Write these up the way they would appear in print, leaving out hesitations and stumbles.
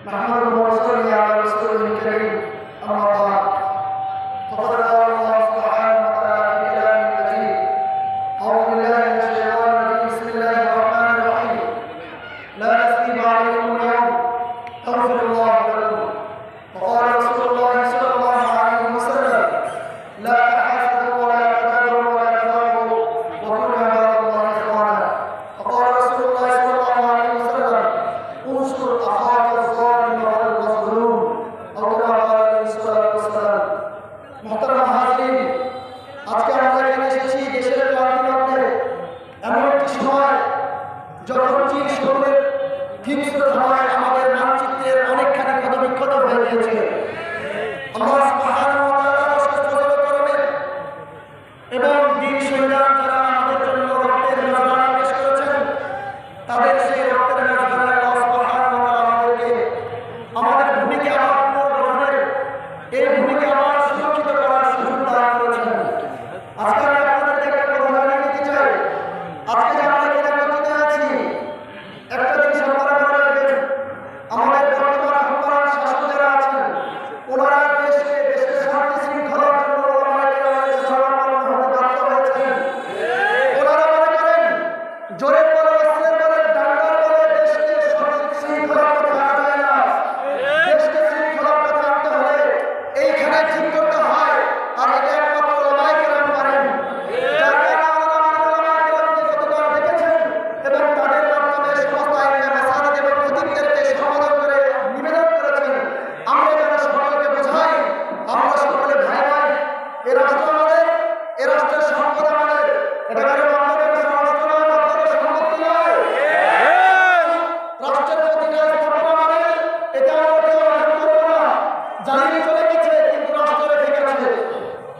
نحمده ونصلي على رسوله الكريم أما بعد فقد قال الله سبحانه وتعالى في كلامه المجيد أعوذ بالله من الشيطان الرجيم بسم الله الرحمن الرحيم لا تثريب عليكم اليوم يغفر الله لكم وقال رسول الله صلى الله عليه وسلم لا تحاسدوا ولا تدابروا ولا تباغضوا وكونوا عباد الله إخوانا وقال رسول الله صلى الله عليه وسلم انصر أخاك الظالم والمظلوم أو كما قال عليه الصلاة والسلام محترم হাজিরিন আজকে আমরা এখানে এসেছি দেশের প্রান্তে এমন একটি সময় যখন চীন শহরের হিংস্র ধারায় আমাদের মানচিত্রের অনেকখানি ক্ষতবিক্ষত হয়ে গিয়েছে। আল্লাহ সুবহানাহু ওয়া তাআলা সশস্ত্র করবেন এবং বীর সৈনিকরা যারা আমাদের জন্য রক্তের নজরানা পেশ করেছেন তাদের সেই রক্তের নজরানা আল্লাহ সুবহানাহু ওয়া তাআলা আমাদেরকে আমাদের ভূমিকে আবার পুনর্গ্রহণের এই ভূমিকে আবার সুরক্ষিত করার সুযোগ দান করেছেন। আজকে আমি আপনাদেরকে একটা কথা জানিয়ে দিতে চাই, আজকে যে আমরা এখানে একত্রিত আছি একটা জিনিস আপনারা মনে রাখবেন, আমাদের বর্তমান হুকুমরান শাসক যারা আছেন ওনারা দেশের শান্তি শৃঙ্খলার জন্য ওলামায়ে কেরামের শরণাপন্ন হতে বাধ্য হয়েছেন। ওনারা মনে করেন জোরের বলে অস্ত্রের বলে ডান্ডার বলে দেশকে শৃঙ্খলার পথে আনা যায় না। দেশকে শৃঙ্খলার পথে আনতে হলে এইখানে ঠিক করতে হয়, আর এটা একমাত্র ওলামায়ে কেরাম পারেন। যার কারণে ওলামায়ে কেরামকে যতবার দেখেছেন এবং তাদের মাধ্যমে সমস্ত আইনে মাসালাত এবং খতিবদেরকে সম্বোধন করে নিবেদন করেছেন, আমরা যেন সকলকে বোঝাই আমরা সকলে ভাই ভাই। এ রাষ্ট্র আমাদের, এ রাষ্ট্রের সম্পদ আমাদের, এটা কারো বান্ধবের রাষ্ট্র নয়, বান্ধবের সম্পত্তি নয়। রাষ্ট্রের প্রতিটা স্থাপনা আমাদের, এটা আমরা কেউ অর্জন করবো না। জ্বালিয়ে চলে গেছে কিন্তু রাষ্ট্র রেখে গেছে।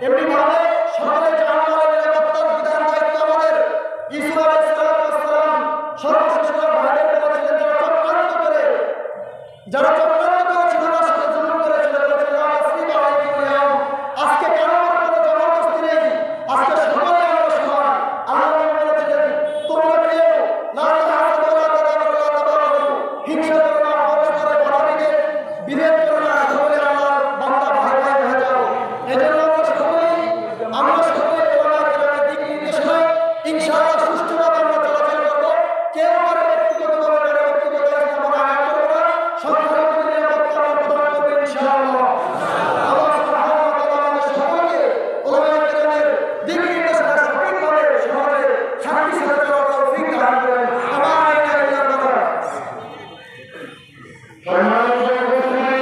এমনিভাবে সকলের জানমালের নিরাপত্তার বিধান দায়িত্ব আমাদের। ইসুফ আলাইহিস সালাম সর্বশ্রেষ্ঠ ভাইদের বলেছিলেন যারা চক্রান্ত করেছিল তার সাথে জুলুম করেছিল, বলেছিল লা তাসরিবা আলাইকুম ইয়াউম, আজকে কারো কোনো জবরদস্তি নেই, আজকে সকলে আমরা সমান। আল্লাহ বলেছিলেন তোমরা কেউ লা তাহাসাদু ওয়া লা তাদাবারু ওয়া লা তাবাগদু, হিংসা করো না, পরস্পরের বাধাবিকে বিভেদ করো না, সকলে আল্লাহর বান্দা ভাই ভাই হয়ে যাও। এজন্য আমরা সকলে ওলামায়ে কেরামের দিক নির্দেশনায় ইনশাআল্লাহ সুষ্ঠুভাবে আমরা চলাচল করব। কেউ কারো ব্যক্তিগতভাবে কারো ব্যক্তিগত স্থাপনা আঘাত করবো না, সংখ্যালঘুদের নিরাপত্তা আমরা প্রদান করবো ইনশাআল্লাহ। আল্লাহ সুবহানাহু ওয়া তাআলা আমাদের সকলকে ওলামায়ে কেরামের দিক নির্দেশনা সঠিকভাবে সমাজে শান্তির সাথে চলার তৌফিক দান করেন। আমার সম্মানিত উপস্থিতি